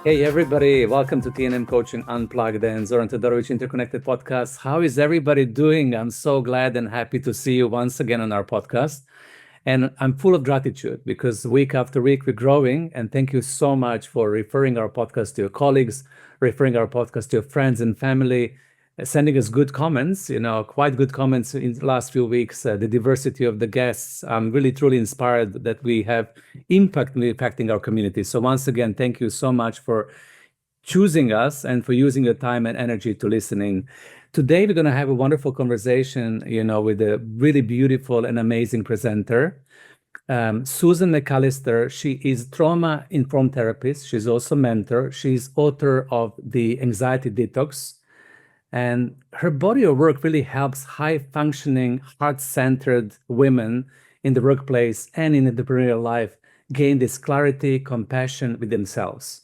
Hey everybody, welcome to TNM Coaching Unplugged and Zoran Todorovic Interconnected Podcast. How is everybody doing? I'm so glad and happy to see you once again on our podcast. And I'm full of gratitude because week after week we're growing. And thank you so much for referring our podcast to your colleagues, referring our podcast to your friends and family, sending us good comments, quite good comments in the last few weeks. The diversity of the guests. I'm really, truly inspired that we have impact impacting our community. So once again, thank you so much for choosing us and for using your time and energy to listening. Today, we're going to have a wonderful conversation, with a really beautiful and amazing presenter. Susanne McAllister, she is trauma-informed therapist. She's also mentor. She's author of the Anxiety Detox. And her body of work really helps high-functioning, heart-centered women in the workplace and in the entrepreneurial life gain this clarity, compassion with themselves.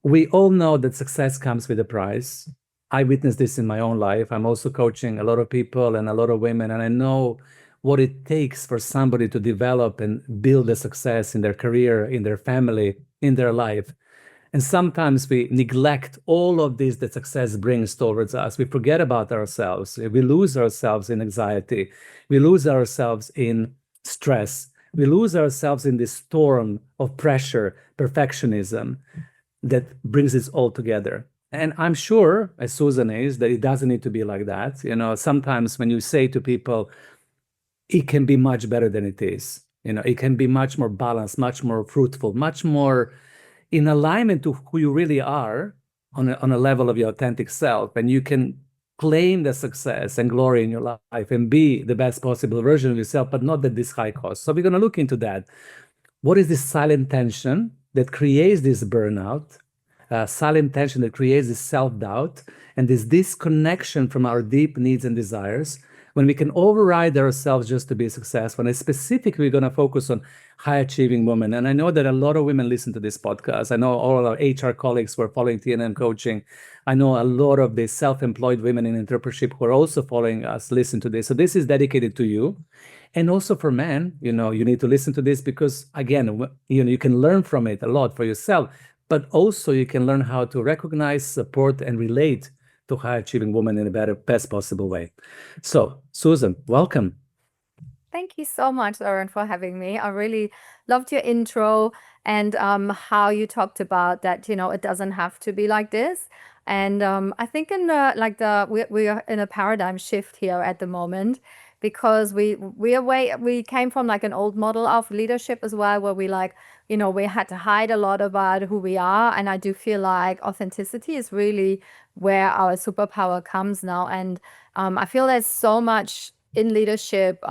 We all know that success comes with a price. I witnessed this in my own life. I'm also coaching a lot of people and a lot of women, and I know what it takes for somebody to develop and build a success in their career, in their family, in their life. And sometimes we neglect all of this that success brings towards us. We forget about ourselves. We lose ourselves in anxiety. We lose ourselves in stress. We lose ourselves in this storm of pressure, perfectionism that brings this all together. And I'm sure, as Susan is, that it doesn't need to be like that. Sometimes when you say to people, it can be much better than it is. It can be much more balanced, much more fruitful, much more in alignment to who you really are on a level of your authentic self. And you can claim the success and glory in your life and be the best possible version of yourself, but not at this high cost. So we're going to look into that. What is this silent tension that creates this burnout, silent tension that creates this self-doubt, and this disconnection from our deep needs and desires when we can override ourselves just to be successful? And specifically, we're going to focus on high-achieving women. And I know that a lot of women listen to this podcast. I know all our HR colleagues who are following TNM coaching. I know a lot of the self-employed women in entrepreneurship who are also following us listen to this. So this is dedicated to you. And also for men, you need to listen to this because, again, you can learn from it a lot for yourself, but also you can learn how to recognize, support, and relate to high-achieving women in a best possible way. So, Susan, welcome. Thank you so much, Zoran, for having me. I really loved your intro and how you talked about that, it doesn't have to be like this. And I think in we are in a paradigm shift here at the moment because we came from like an old model of leadership as well, where we had to hide a lot about who we are. And I do feel like authenticity is really where our superpower comes now. And I feel there's so much in leadership.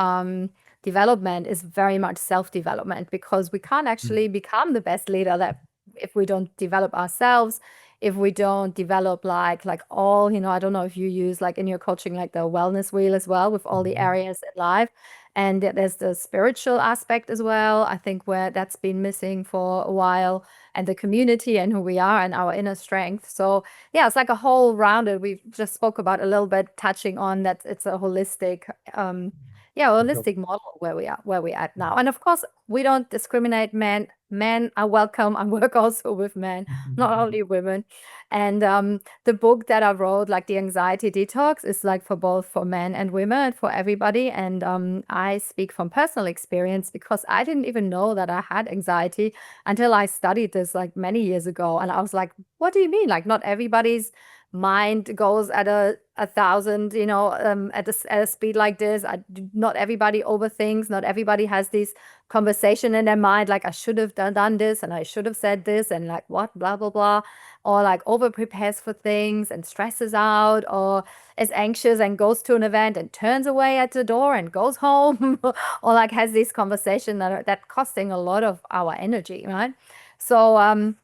Development is very much self-development because we can't actually become the best leader that if we don't develop ourselves, if we don't develop like all, I don't know if you use like in your coaching like the wellness wheel as well with all the areas in life. And there's the spiritual aspect as well, I think, where that's been missing for a while, and the community and who we are and our inner strength. So yeah, it's like a whole rounded. We just spoke about a little bit, touching on that it's a holistic model where we at now. And of course, we don't discriminate men. Men are welcome. I work also with men, not only women. And the book that I wrote, like the Anxiety Detox, is like for men and women, for everybody. And I speak from personal experience because I didn't even know that I had anxiety until I studied this like many years ago. And I was like, what do you mean? Like, not everybody's mind goes at a thousand, at a speed like this. Not everybody overthinks. Not everybody has this conversation in their mind, like I should have done this and I should have said this and like what, blah, blah, blah, or like over prepares for things and stresses out, or is anxious and goes to an event and turns away at the door and goes home, or like has this conversation that costing a lot of our energy, right? So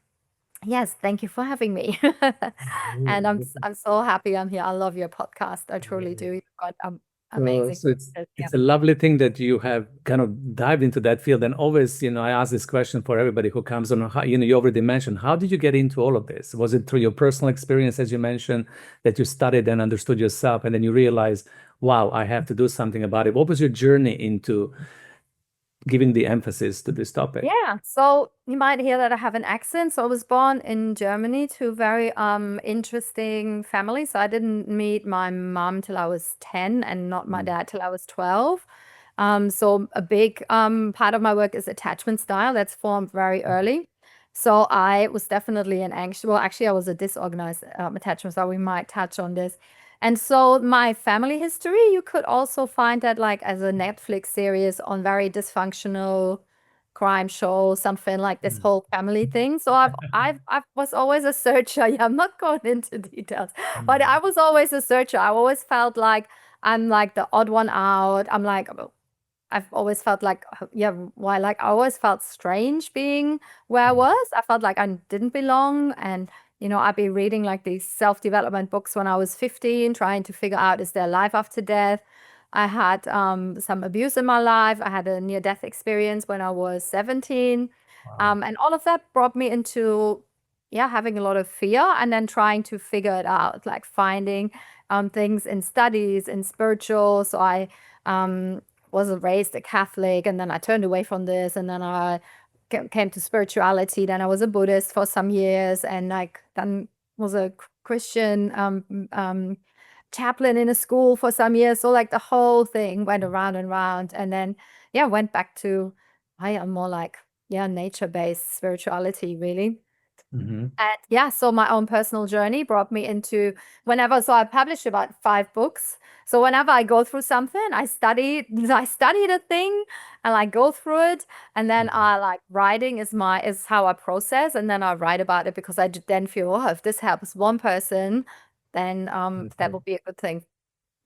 yes, thank you for having me. And I'm so happy I'm here. I love your podcast. I truly do. You've got So, amazing. so it's Yeah. it's a lovely thing that you have kind of dived into that field. And always, I ask this question for everybody who comes on. How, you already mentioned, how did you get into all of this? Was it through your personal experience, as you mentioned, that you studied and understood yourself, and then you realized, wow, I have to do something about it? What was your journey into giving the emphasis to this topic? Yeah, so you might hear that I have an accent. So I was born in Germany to a very interesting family. So I didn't meet my mom till I was 10 and not my Mm. dad till I was 12. So a big part of my work is attachment style that's formed very early. So I was definitely an anxious, well, actually, I was a disorganized attachment style. We might touch on this. And so my family history, you could also find that like as a Netflix series on very dysfunctional crime show, something like this Mm. whole family thing. So I was always a searcher. Yeah, I'm not going into details, but I Mm. was always a searcher. I always felt like I'm like the odd one out. I'm like, I've always felt like, yeah, why? Like, I always felt strange being where I Mm. was. I felt like I didn't belong. And, I'd be reading like these self-development books when I was 15, trying to figure out, is there life after death? I had some abuse in my life. I had a near-death experience when I was 17. Wow. And all of that brought me into, yeah, having a lot of fear and then trying to figure it out, like finding things in studies, in spiritual. So I, um, was raised a Catholic, and then I turned away from this, and then I came to spirituality. Then I was a Buddhist for some years, and like then was a Christian chaplain in a school for some years. So like the whole thing went around and round, and then yeah, went back to I am more like yeah, nature-based spirituality, really. Mhm. And yeah, so my own personal journey brought me into so I published about 5 books. So whenever I go through something, I study the thing and I go through it. And then Mhm. I like writing is how I process. And then I write about it because then feel, oh, if this helps one person, then that would be a good thing.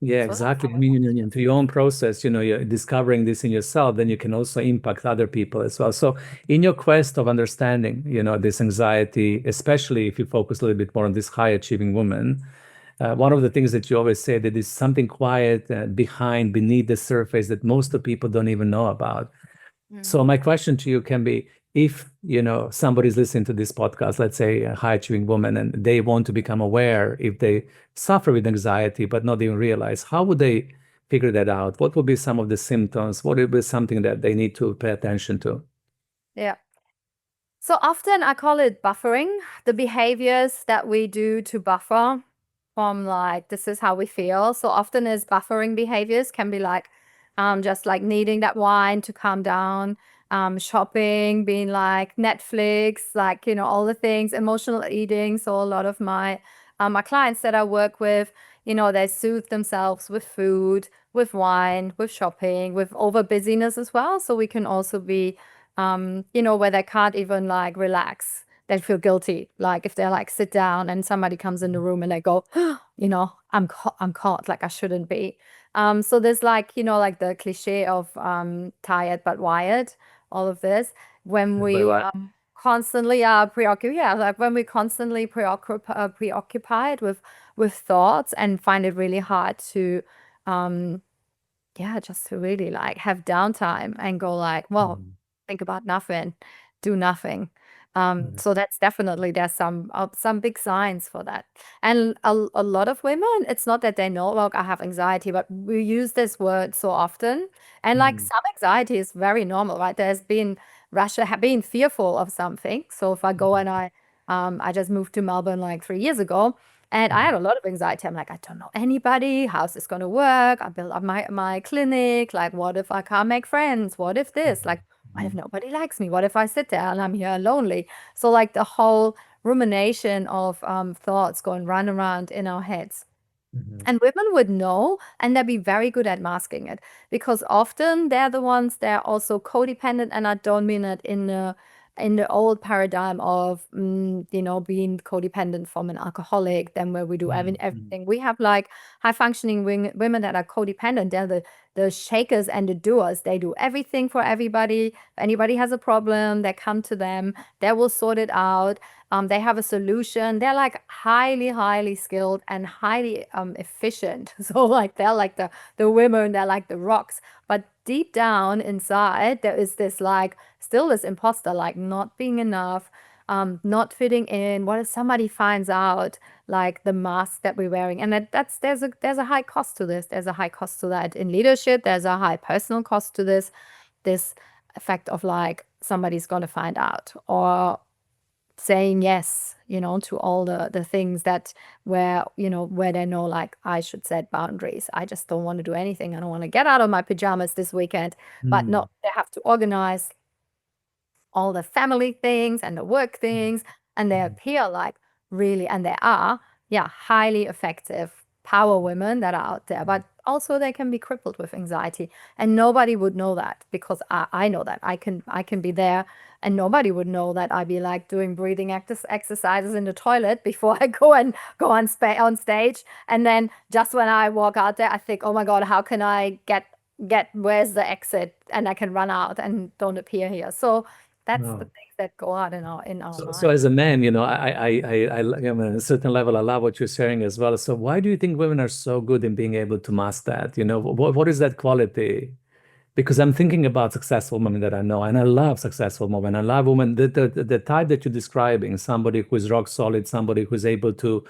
Yeah, So that's exactly. how I I mean, process. through your own process, you're discovering this in yourself, then you can also impact other people as well. So, in your quest of understanding, this anxiety, especially if you focus a little bit more on this high achieving woman, one of the things that you always say that is something quiet beneath the surface that most of people don't even know about. So Mhm. my question to you can be, if somebody's listening to this podcast, let's say a high achieving woman, and they want to become aware if they suffer with anxiety but not even realize, how would they figure that out? What would be some of the symptoms? What would be something that they need to pay attention to? Yeah. So often I call it buffering, the behaviors that we do to buffer from like this is how we feel. So often is buffering behaviors can be like just like needing that wine to calm down, shopping, being like Netflix, like all the things, emotional eating. So a lot of my clients that I work with, they soothe themselves with food, with wine, with shopping, with over busyness as well. So we can also be where they can't even like relax. They feel guilty. Like if they're like sit down and somebody comes in the room and they go, I'm caught, like I shouldn't be. So there's like, like the cliche of tired but wired, all of this. When By we what? constantly are preoccupied, yeah, like when we constantly preoccupied with thoughts and find it really hard to yeah, just to really like have downtime and go like, well, Mhm. think about nothing, do nothing. Mhm. So that's definitely there's some big signs for that. And a lot of women, it's not that they know, like I have anxiety, but we use this word so often. And like Mhm. some anxiety is very normal, right? There's been being fearful of something. So if I go and I just moved to Melbourne like 3 years ago. And I Mhm. had a lot of anxiety. I'm like, I don't know anybody. How's this going to work? I built up my clinic. Like, what if I can't make friends? What if this? Like, what if Mhm. nobody likes me? What if I sit there and I'm here lonely? So, like, the whole rumination of thoughts going run around in our heads. Mhm. And women would know, and they'd be very good at masking it because often they're the ones that are also codependent. And I don't mean it in the old paradigm of being codependent from an alcoholic, then where we do Mhm. Mhm. everything. We have like high functioning women that are codependent. They're the shakers and the doers. They do everything for everybody. If anybody has a problem, they come to them. They will sort it out. They have a solution. They're like highly, highly skilled and highly efficient. So like they're like the women, they're like the rocks. But deep down inside, there is this like still this imposter, like not being enough, not fitting in. What if somebody finds out like the mask that we're wearing? And that's there's a high cost to this. There's a high cost to that in leadership. There's a high personal cost to this effect of like somebody's going to find out, or saying yes, to all the things that where they know like I should set boundaries. I just don't want to do anything. I don't want to get out of my pajamas this weekend. But Mm. no, they have to organize all the family things and the work things, and they Mm. appear like really, and they are, yeah, highly effective power women that are out there, but also they can be crippled with anxiety, and nobody would know that because I know that I can be there, and nobody would know that I'd be like doing breathing exercises in the toilet before I go on stage, and then just when I walk out there, I think, oh my God, how can I get where's the exit, and I can run out and don't appear here. So that's the Wow. things that go on in our So mind. as a man, on a certain level, I love what you're sharing as well. So why do you think women are so good in being able to master that? What is that quality? Because I'm thinking about successful women that I know, and I love successful women. I love women, the type that you're describing, somebody who is rock solid, somebody who's able to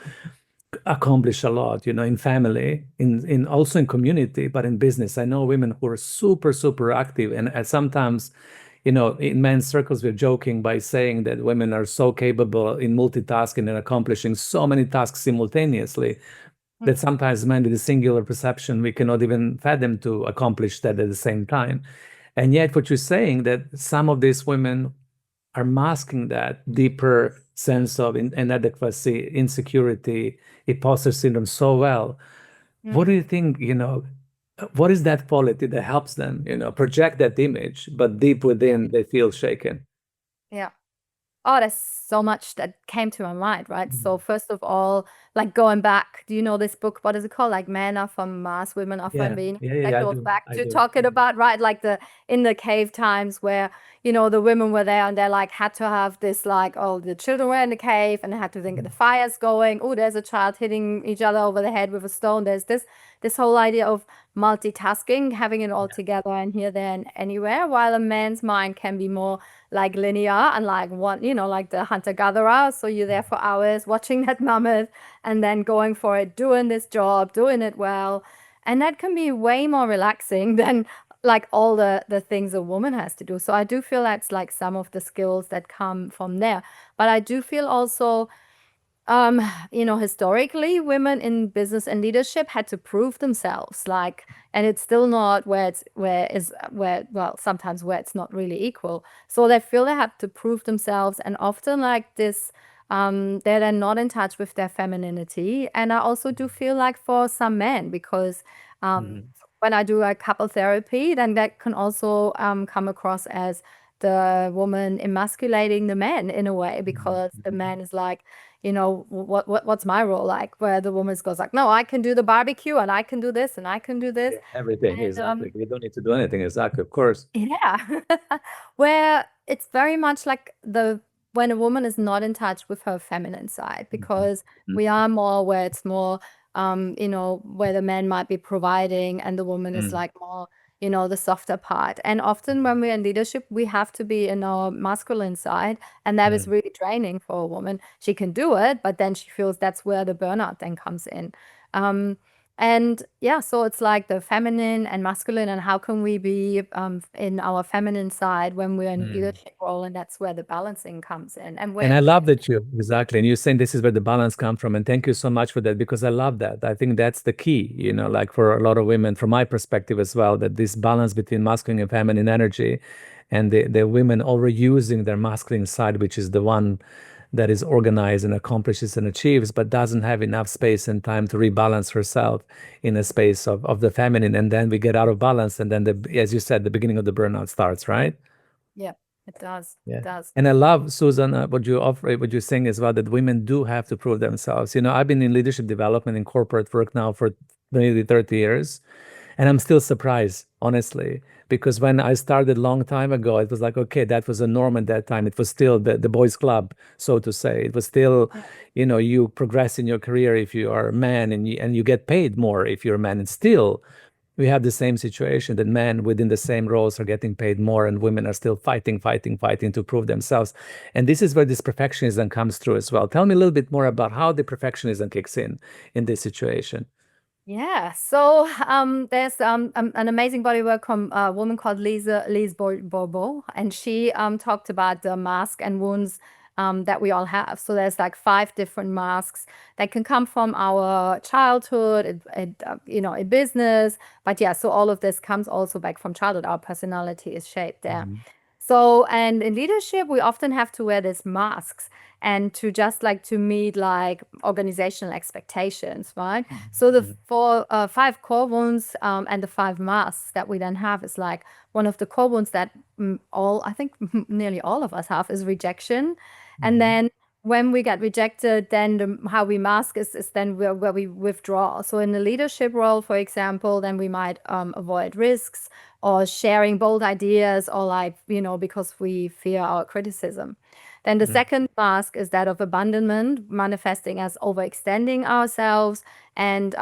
accomplish a lot, in family, in also in community, but in business. I know women who are super, super active. And sometimes, in men's circles, we're joking by saying that women are so capable in multitasking and accomplishing so many tasks simultaneously that Mhm. sometimes men with a singular perception, we cannot even fathom to accomplish that at the same time. And yet, what you're saying that some of these women are masking that deeper sense of inadequacy, insecurity, imposter syndrome so well. What do Mm. you think, what is that quality that helps them, project that image, but deep Yeah. within they feel shaken? Yeah. Oh, there's so much that came to my mind, right? Mm. So first of all, like going back, do you know this book? What is it called? Like Men Are From Mars, Women Are From Yeah, Venus. yeah, yeah, That yeah, I goes do. back I to do. talking about, right? Like the in the cave times where, the women were there and they like had to have this like, oh, the children were in the cave and they had to think of the fire's going. Oh, there's a child hitting each other over the head with a stone. There's this whole idea of multitasking, having it all Yeah. together and here, there, and anywhere, while a man's mind can be more like linear and like one, like the hunter-gatherer. So you're there for hours watching that mammoth and then going for it, doing this job, doing it well. And that can be way more relaxing than like all the things a woman has to do. So I do feel that's like some of the skills that come from there. But I do feel also um, historically, women in business and leadership had to prove themselves, like, and it's still not well, sometimes where it's not really equal. So they feel they have to prove themselves, and often like this, they're then not in touch with their femininity. And I also do feel like for some men, because Mhm. when I do a couple therapy, then that can also come across as the woman emasculating the man in a way, Mhm. because the Mhm. man is like, what's my role, like, where the woman goes like, no, I can do the barbecue and I can do this and I can do this. Yeah, everything, And exactly. You don't need to do anything, exactly, of course. yeah, where it's very much like the when a woman is not in touch with her feminine side, Mhm. because we are more where it's more, where the man might be providing and the woman is Mhm. like more, the softer part. And often when we're in leadership, we have to be in our masculine side, and that is Mhm. really draining for a woman. She can do it, but then she feels that's where the burnout then comes in. Um, and yeah, so it's like the feminine and masculine, and how can we be in our feminine side when we're in a Mhm. leadership role, and that's where the balancing comes in. And And where, I love that you exactly, and you're saying this is where the balance comes from. And thank you so much for that because I love that. I think that's the key, like for a lot of women, from my perspective as well, that this balance between masculine and feminine energy, and the women overusing their masculine side, which is the one that is organized and accomplishes and achieves, but doesn't have enough space and time to rebalance herself in a space of the feminine. And then we get out of balance, and then as you said, the beginning of the burnout starts, right? yeah, it does. It Yeah. does. And I love, Susan, what you're saying as well, that women do have to prove themselves. I've been in leadership development in corporate work now for nearly 30 years, and I'm still surprised, honestly, because when I started a long time ago, it was like, okay, that was a norm at that time. It was still the boys' club, so to say. It was still, Yeah. you progress in your career if you are a man, and you get paid more if you're a man. And still, we have the same situation that men within the same roles are getting paid more, and women are still fighting, fighting, fighting to prove themselves. And this is where this perfectionism comes through as well. Tell me a little bit more about how the perfectionism kicks in this situation. Yeah, so there's an amazing body work from a woman called Lise Bourbeau, and she talked about the mask and wounds that we all have. So there's like 5 different masks that can come from our childhood, in business. But yeah, so all of this comes also back from childhood. Our personality is shaped there. Mhm. So, and in leadership, we often have to wear these masks and to just like to meet like organizational expectations, right? So the Mhm. 5 core wounds and the 5 masks that we then have is like one of the core wounds that I think nearly all of us have is rejection. And Mhm. then when we get rejected, then how we mask is then where we withdraw. So in a leadership role, for example, then we might avoid risks or sharing bold ideas or like, because we fear our criticism. Then the Mhm. second mask is that of abandonment, manifesting as overextending ourselves and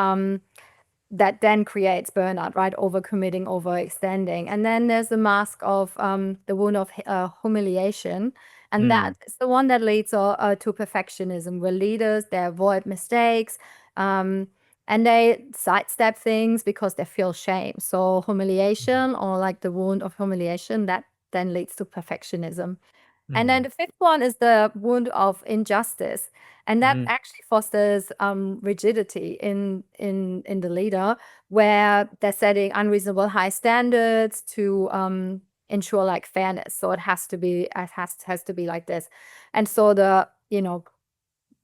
that then creates burnout, right? Overcommitting, overextending. And then there's the mask of the wound of humiliation. And that Mhm. is the one that leads to perfectionism, where leaders, they avoid mistakes um, and they sidestep things because they feel shame. So humiliation or like the wound of humiliation, that then leads to perfectionism. And then Mhm. the fifth one is the wound of injustice, and that Mhm. actually fosters rigidity in the leader, where they're setting unreasonable high standards to ensure like fairness. So it has to be like this, and so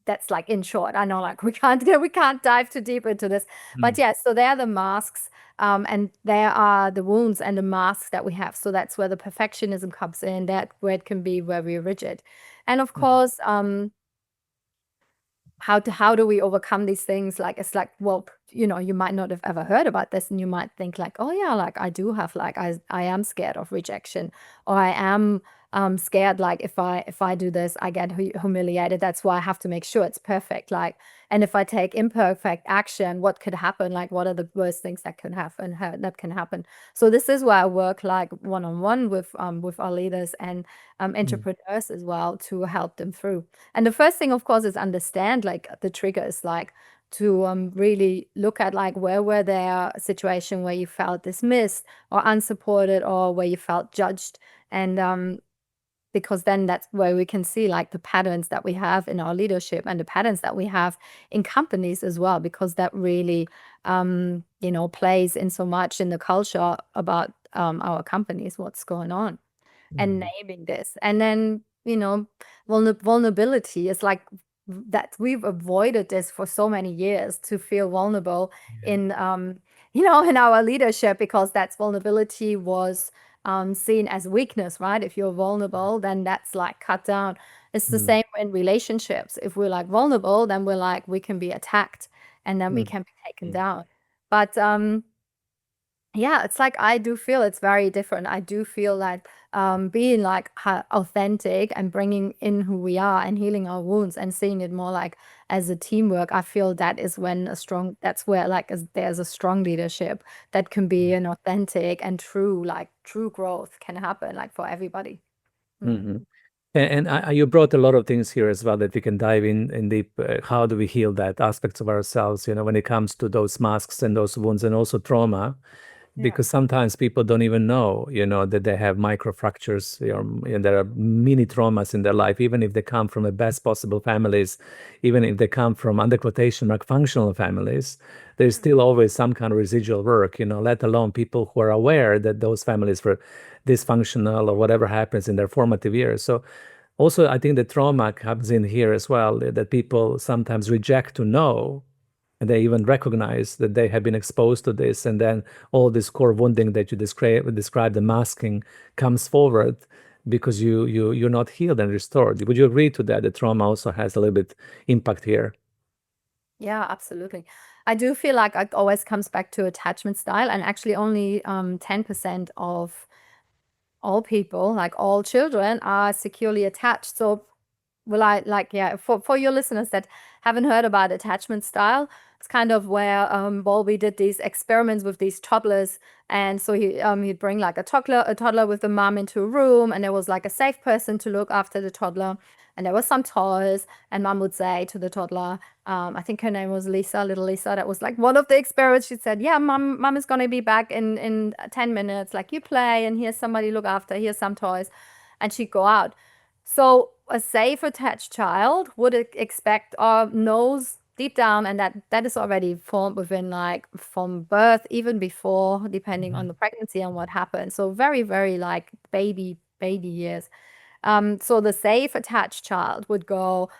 that's like in short. I know like we can't dive too deep into this, but Mhm. yeah. So they are the masks, and there are the wounds and the masks that we have. So that's where the perfectionism comes in. That where it can be very rigid, and of Mhm. course, how do we overcome these things? Like it's like, well, you might not have ever heard about this, and you might think like, oh yeah, like I do have like I am scared of rejection, or I am scared like if I do this, I get humiliated. That's why I have to make sure it's perfect. Like, and if I take imperfect action, what could happen? Like, what are the worst things that can happen? That can happen. So this is why I work like one on one with our leaders and Mhm. entrepreneurs as well to help them through. And the first thing, of course, is understand like the triggers, like to really look at like where were there a situation where you felt dismissed or unsupported or where you felt judged. And because then that's where we can see like the patterns that we have in our leadership and the patterns that we have in companies as well, because that really, plays in so much in the culture about our companies, what's going on and Mhm. naming this. And then, vulnerability is like that we've avoided this for so many years to feel vulnerable Yeah. in, in our leadership because that's vulnerability was seen as weakness, right? If you're vulnerable, then that's like cut down. It's the Mhm. same in relationships. If we're like vulnerable, then we're like, we can be attacked and then we Mhm. can be taken down. But yeah, it's like I do feel it's very different. I do feel like being like authentic and bringing in who we are and healing our wounds and seeing it more like as a teamwork. I feel that is when that's where like there's a strong leadership that can be an authentic and true, like true growth can happen like for everybody. Mm. Mhm. And you brought a lot of things here as well that we can dive in deep. How do we heal that aspects of ourselves, when it comes to those masks and those wounds and also trauma? Yeah. Because sometimes people don't even know, that they have microfractures, and there are mini traumas in their life, even if they come from the best possible families, even if they come from under quotation mark functional families, there's Mm. still always some kind of residual work, let alone people who are aware that those families were dysfunctional or whatever happens in their formative years. So also, I think the trauma comes in here as well, that people sometimes reject to know, and they even recognize that they have been exposed to this, and then all this core wounding that you describe the masking comes forward because you're not healed and restored. Would you agree to that? The trauma also has a little bit impact here. Yeah, absolutely. I do feel like it always comes back to attachment style, and actually only 10% of all people, like all children, are securely attached. So, will I like, yeah, for your listeners that haven't heard about attachment style, it's kind of where Bowlby did these experiments with these toddlers. And so he'd bring like a toddler with the mom into a room, and there was like a safe person to look after the toddler. and there were some toys, and mom would say to the toddler, I think her name was Lisa, little Lisa. That was like one of the experiments. She said, "Yeah, mom is gonna be back in 10 minutes. Like you play, and here's somebody look after. Here's some toys," and she'd go out. So a safe attached child would expect or knows deep down, and that is already formed within like from birth, even before, depending on the pregnancy and what happens. So very, very like baby years. So the safe attached child would go,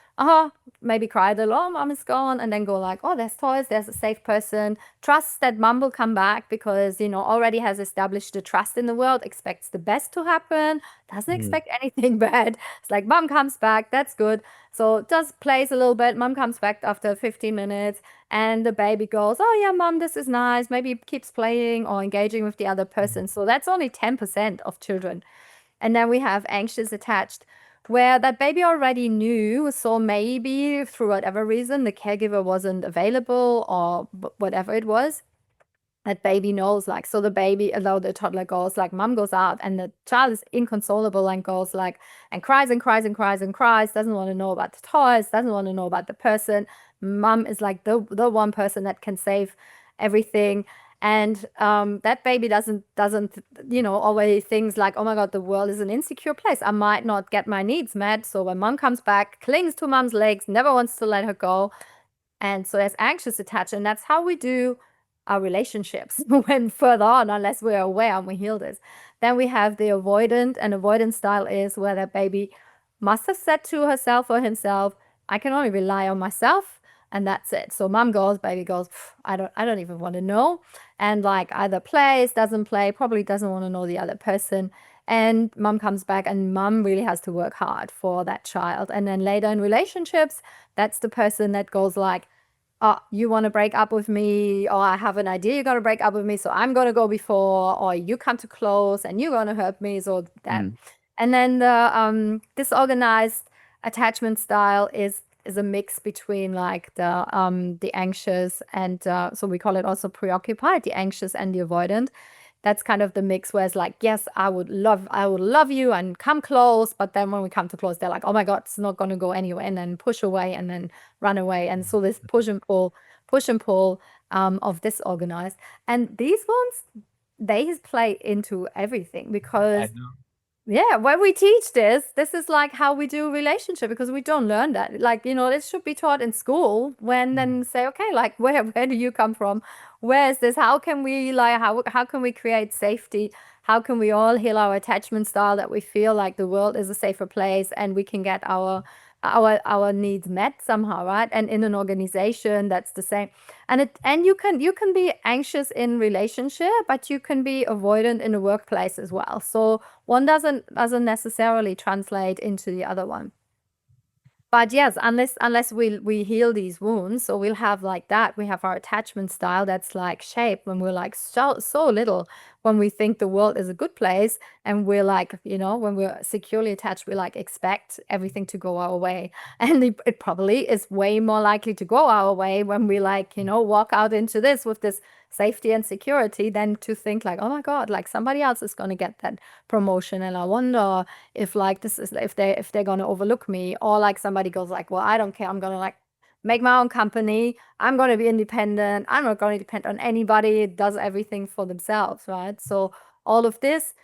maybe cry a little, oh, mom is gone, and then go like, oh, there's toys, there's a safe person, trusts that mom will come back because, already has established the trust in the world, expects the best to happen, doesn't expect anything bad. It's like, mom comes back, that's good. So just plays a little bit, mom comes back after 15 minutes, and the baby goes, oh yeah, mom, this is nice, maybe keeps playing or engaging with the other person. So that's only 10% of children. And then we have anxious attached, where that baby already knew. So maybe through whatever reason, the caregiver wasn't available or whatever it was. That baby knows, like, so the baby, although the toddler goes, like, mom goes out, and the child is inconsolable and goes, like, and cries and cries and cries and cries, doesn't want to know about the toys, doesn't want to know about the person. Mom is like the one person that can save everything. And that baby doesn't always thinks like, oh my God, the world is an insecure place. I might not get my needs met. So when mom comes back, clings to mom's legs, never wants to let her go. And so there's anxious attachment. And that's how we do our relationships when further on, unless we're aware and we heal this. Then we have the avoidant, and avoidant style is where that baby must have said to herself or himself, I can only rely on myself, and that's it. So mom goes, baby goes, I don't even want to know. And like either plays, doesn't play, probably doesn't want to know the other person. And mom comes back, and mom really has to work hard for that child. And then later in relationships, that's the person that goes like, oh, you want to break up with me, or I have an idea you're going to break up with me, so I'm going to go before, or you come too close and you're going to hurt me, so that. And then the disorganized attachment style is a mix between like the anxious and so we call it also preoccupied, the anxious and the avoidant. That's kind of the mix where it's like, yes, I would love you and come close, but then when we come too close, they're like, oh my God, it's not going to go anywhere, and then push away and then run away. And so this push and pull of disorganized. And these ones, they play into everything because yeah, when we teach this is like how we do relationship, because we don't learn that. Like, this should be taught in school, when then say, okay, like where do you come from? Where is this? How can we like how can we create safety? How can we all heal our attachment style, that we feel like the world is a safer place and we can get our needs met somehow, right? And in an organization, that's the same. And you can be anxious in relationship, but you can be avoidant in the workplace as well. So one doesn't necessarily translate into the other one. But yes, unless we heal these wounds, so we'll have like that. We have our attachment style that's like shaped when we're like so little, when we think the world is a good place, and we're like, when we're securely attached, we like expect everything to go our way. And it probably is way more likely to go our way when we like, walk out into this with this safety and security, than to think like, oh my God, like somebody else is going to get that promotion, and I wonder if like this is if they're going to overlook me, or like somebody goes like, well, I don't care, I'm going to like make my own company, I'm going to be independent, I'm not going to depend on anybody, does everything for themselves, right? So all of this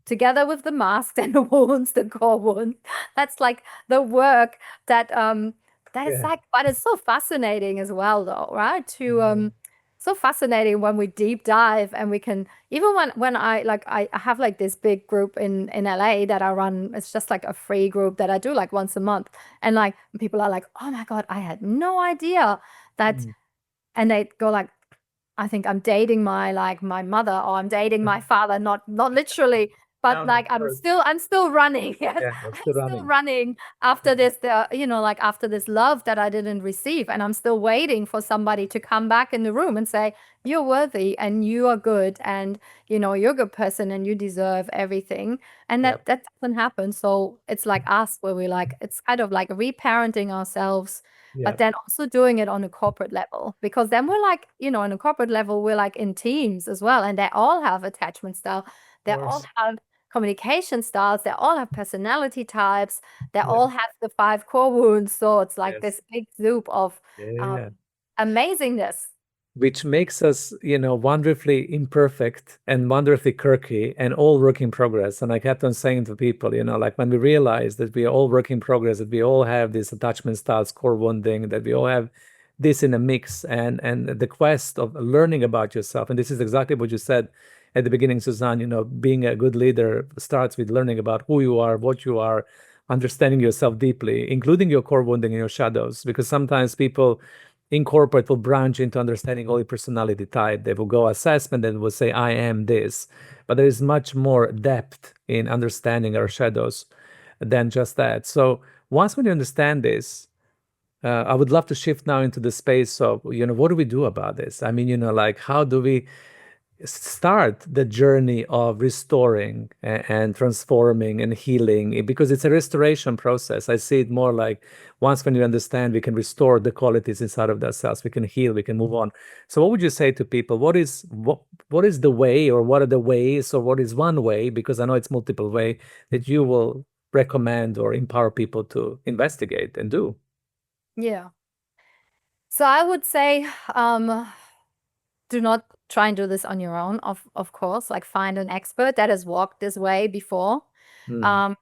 together with the masks and the wounds, the core wound, that's like the work that is like, but it's so fascinating as well though, right? To so fascinating when we deep dive, and we can, even when I have like this big group in LA that I run. It's just like a free group that I do like once a month, and like people are like, oh my God, I had no idea that. And they go like, I think I'm dating my mother, or I'm dating my father, not literally, but like I'm still running. Yes, I'm I'm still still running. running after this, like after this love that I didn't receive, and I'm still waiting for somebody to come back in the room and say, you're worthy and you are good, and you're a good person and you deserve everything. And that doesn't happen. So it's like us, where we like, it's kind of like reparenting ourselves, but then also doing it on a corporate level, because then we're like, on a corporate level, we're like in teams as well, and they all have attachment style. They all have communication styles, they all have personality types, they Yeah. all have the five core wounds. So it's like Yes. this big soup of Yeah. um, Yeah. amazingness. Which makes us, wonderfully imperfect and wonderfully quirky and all work in progress. And I kept on saying to people, like when we realize that we are all work in progress, that we all have these attachment styles, core wounding, that we all have this in a mix, and the quest of learning about yourself. And this is exactly what you said at the beginning, Suzanne. Being a good leader starts with learning about who you are, what you are, understanding yourself deeply, including your core wounding and your shadows. Because sometimes people in corporate will branch into understanding only personality type. They will go assessment and will say, I am this. But there is much more depth in understanding our shadows than just that. So once when you understand this, I would love to shift now into the space of, what do we do about this? I mean, like how do we start the journey of restoring and transforming and healing, because it's a restoration process. I see it more like once when you understand, we can restore the qualities inside of ourselves, we can heal, we can move on. So what would you say to people? What is the way, or what are the ways, or what is one way, because I know it's multiple way, that you will recommend or empower people to investigate and do? Yeah. So I would say, do not try and do this on your own, of course. Like find an expert that has walked this way before. Mm, Um,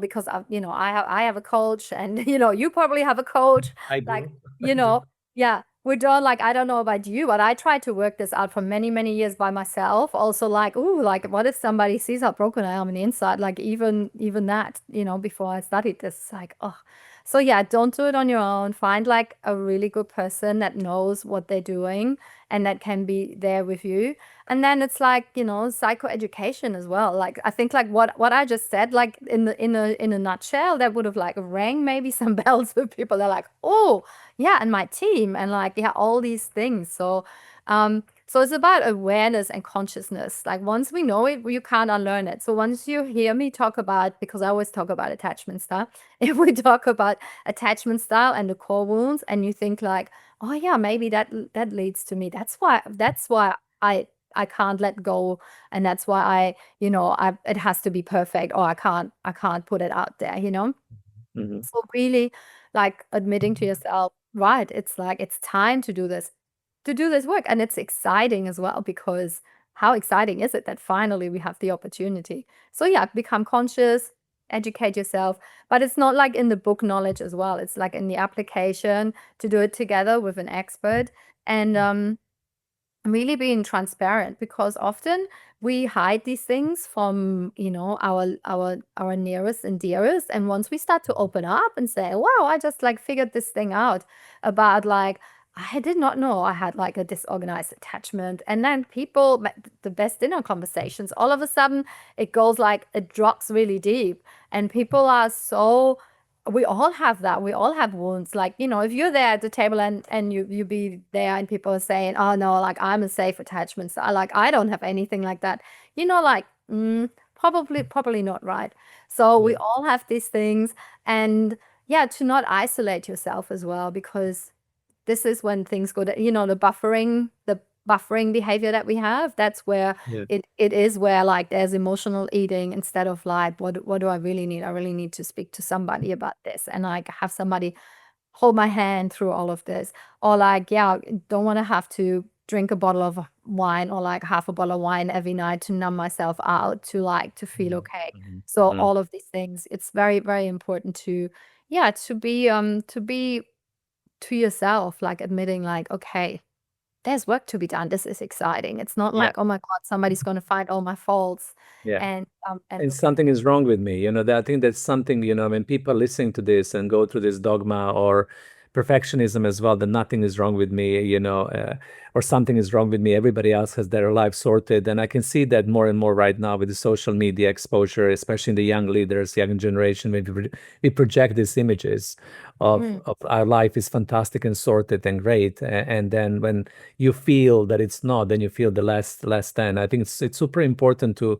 because I have a coach, and you probably have a coach. I Like, do. I you do. know, yeah, we don't like, I don't know about you, but I tried to work this out for many, many years by myself. Also, like, ooh, like what if somebody sees how broken I am on the inside? Like even that, before I studied this, like, oh. So yeah, don't do it on your own. Find like a really good person that knows what they're doing and that can be there with you. And then it's like, psychoeducation as well. Like I think like what I just said, like in a nutshell, that would have like rang maybe some bells with people. They're like, oh yeah, and my team, and like yeah, all these things. So it's about awareness and consciousness. Like once we know it, you can't unlearn it. So once you hear me talk about, because I always talk about attachment style, if we talk about attachment style and the core wounds, and you think like, oh yeah, maybe that leads to me. That's why I can't let go, and that's why it has to be perfect, or I can't put it out there. Mhm. So really like admitting to yourself, right, it's like it's time to do this work. And it's exciting as well, because how exciting is it that finally we have the opportunity? So yeah, become conscious, educate yourself, but it's not like in the book knowledge as well. It's like in the application, to do it together with an expert, and really being transparent, because often we hide these things from our nearest and dearest. And once we start to open up and say, wow, I just like figured this thing out about, like, I did not know I had like a disorganized attachment. And then the best dinner conversations, all of a sudden it goes like, it drops really deep, and people are so, we all have that. We all have wounds. Like, if you're there at the table, and you be there, and people are saying, oh no, like I'm a safe attachment. So I don't have anything like that. Like, probably not right. So Yeah. we all have these things. And yeah, to not isolate yourself as well, because this is when things go to, the buffering behavior that we have. That's where Yeah. it is where like there's emotional eating, instead of like, what do I really need? I really need to speak to somebody about this, and like have somebody hold my hand through all of this. Or like, yeah, don't want to have to drink a bottle of wine, or like half a bottle of wine every night to numb myself out, to feel Mhm. okay. Mhm. So Mhm. all of these things, it's very, very important to, yeah, to be to yourself, like admitting like, okay, there's work to be done. This is exciting. It's not Yeah. like, oh my God, somebody's going to find all my faults Yeah. and And look at. something is wrong with me. That I think that's something, when people are listening to this and go through this dogma or perfectionism as well, that nothing is wrong with me, or something is wrong with me. Everybody else has their life sorted. And I can see that more and more right now with the social media exposure, especially in the young leaders, young generation, when we project these images of, Mm, of our life is fantastic and sorted and great. And then when you feel that it's not, then you feel the less than. I think it's super important to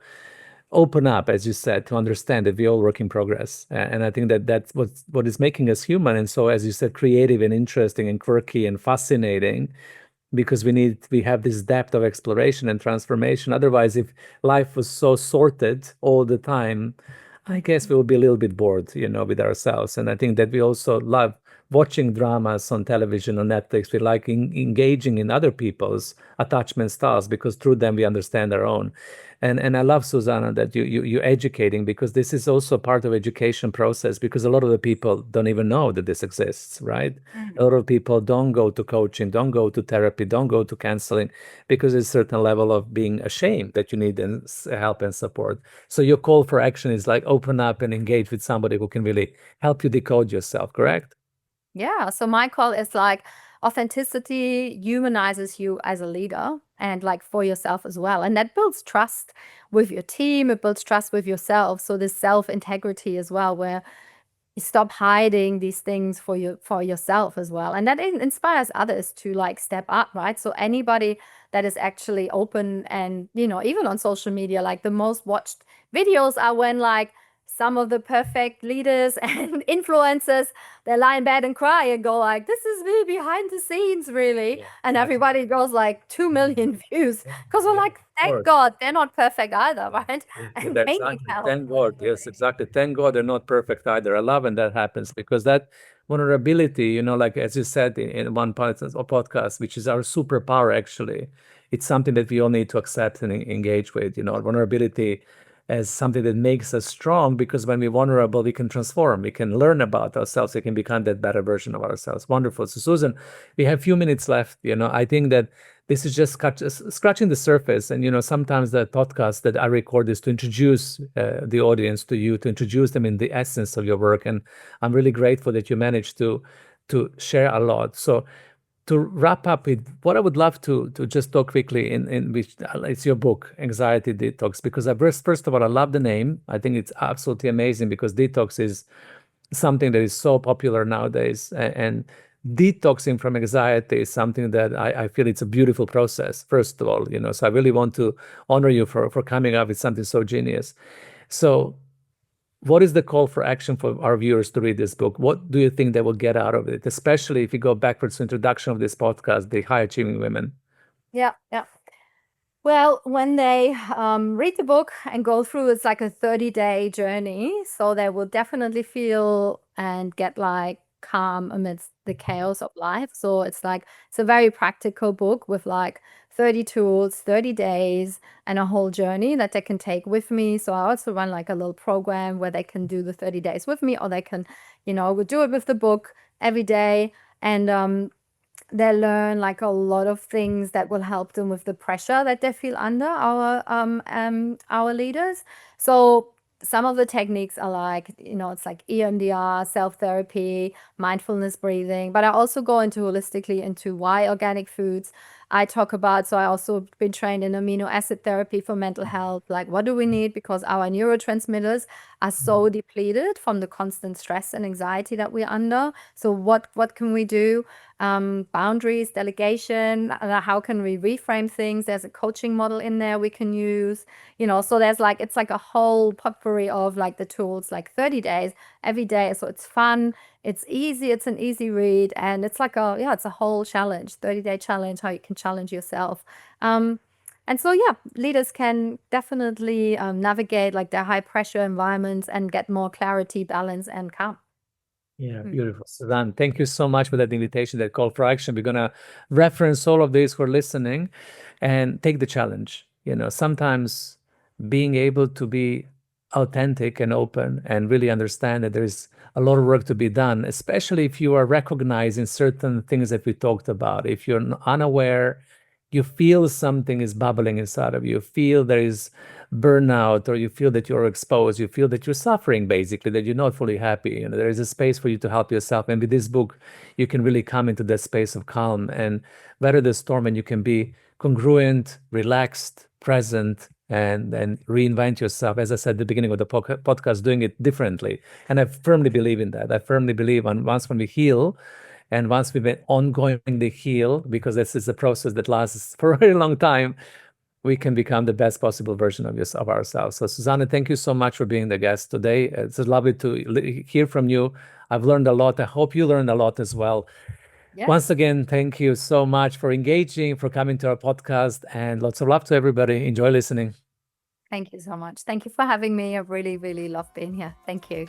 open up, as you said, to understand that we all work in progress. And I think that that's what is making us human. And so, as you said, creative and interesting and quirky and fascinating, because we have this depth of exploration and transformation. Otherwise, if life was so sorted all the time, I guess we will be a little bit bored, with ourselves. And I think that we also love watching dramas on television, on Netflix. We like engaging in other people's attachment styles because through them we understand our own. And I love, Susanna, that you're educating, because this is also part of education process, because a lot of the people don't even know that this exists, right? Mm. A lot of people don't go to coaching, don't go to therapy, don't go to counseling, because there's a certain level of being ashamed that you need help and support. So your call for action is like open up and engage with somebody who can really help you decode yourself, correct? Yeah. So my call is like authenticity humanizes you as a leader and like for yourself as well. And that builds trust with your team. It builds trust with yourself. So this self integrity as well, where stop hiding these things for yourself as well, and that inspires others to like step up, right? So anybody that is actually open, and even on social media, like the most watched videos are when like some of the perfect leaders and influencers, they lie in bed and cry and go like, this is me behind the scenes, really. Yeah, And that's everybody goes like 2 million views, yeah, because we're yeah, like, of thank course. God they're not perfect either, Yeah, right? yeah, yeah, And that's they need exactly. help. Thank God. Yes, exactly. Thank God they're not perfect either. I love when that happens, because that vulnerability, like as you said in one part of podcast, which is our superpower, actually, it's something that we all need to accept and engage with. Vulnerability as something that makes us strong, because when we're vulnerable, we can transform, we can learn about ourselves, we can become that better version of ourselves. Wonderful. So, Susan, we have a few minutes left. I think that this is just scratching the surface. And sometimes the podcast that I record is to introduce the audience to you, to introduce them in the essence of your work. And I'm really grateful that you managed to share a lot. So to wrap up with what I would love to just talk quickly in which it's your book, Anxiety Detox, because first of all, I love the name. I think it's absolutely amazing, because detox is something that is so popular nowadays. And detoxing from anxiety is something that I feel it's a beautiful process, first of all. So I really want to honor you for coming up with something so genius. So what is the call for action for our viewers to read this book? What do you think they will get out of it, especially if you go backwards to introduction of this podcast, The High Achieving Women? Yeah, yeah. Well, when they read the book and go through, it's like a 30-day journey. So they will definitely feel and get like calm amidst the chaos of life. So it's a very practical book with like 30 tools, 30 days, and a whole journey that they can take with me. So I also run like a little program where they can do the 30 days with me, or they can, do it with the book every day. And they learn like a lot of things that will help them with the pressure that they feel under our leaders. So some of the techniques are like, it's like EMDR, self-therapy, mindfulness breathing, but I also go into holistically into why organic foods. I talk about, so I also been trained in amino acid therapy for mental health. Like, what do we need? Because our neurotransmitters are so depleted from the constant stress and anxiety that we're under. So what can we do? Boundaries, delegation, how can we reframe things? There's a coaching model in there we can use, so it's like a whole potpourri of like the tools, like 30 days every day. So it's fun, it's easy, it's an easy read, and it's like it's a whole challenge, 30-day challenge, how you can challenge yourself. And so, yeah, leaders can definitely navigate like their high pressure environments and get more clarity, balance, and calm. Yeah, Mm. beautiful. Sudan, thank you so much for that invitation, that call for action. We're going to reference all of this for listening and take the challenge. Sometimes being able to be authentic and open and really understand that there's a lot of work to be done, especially if you are recognizing certain things that we talked about. If you're unaware, you feel something is bubbling inside of you, feel there is burnout, or you feel that you're exposed, you feel that you're suffering, basically, that you're not fully happy. There is a space for you to help yourself. And with this book, you can really come into that space of calm and weather the storm, and you can be congruent, relaxed, present, and reinvent yourself. As I said at the beginning of the podcast, doing it differently. And I firmly believe in that. I firmly believe once when we heal, and once we've been ongoingly heal, because this is a process that lasts for a very long time, we can become the best possible version of ourselves. So, Susanne, thank you so much for being the guest today. It's lovely to hear from you. I've learned a lot. I hope you learned a lot as well. Yeah. Once again, thank you so much for engaging, for coming to our podcast, and lots of love to everybody. Enjoy listening. Thank you so much. Thank you for having me. I really, really love being here. Thank you.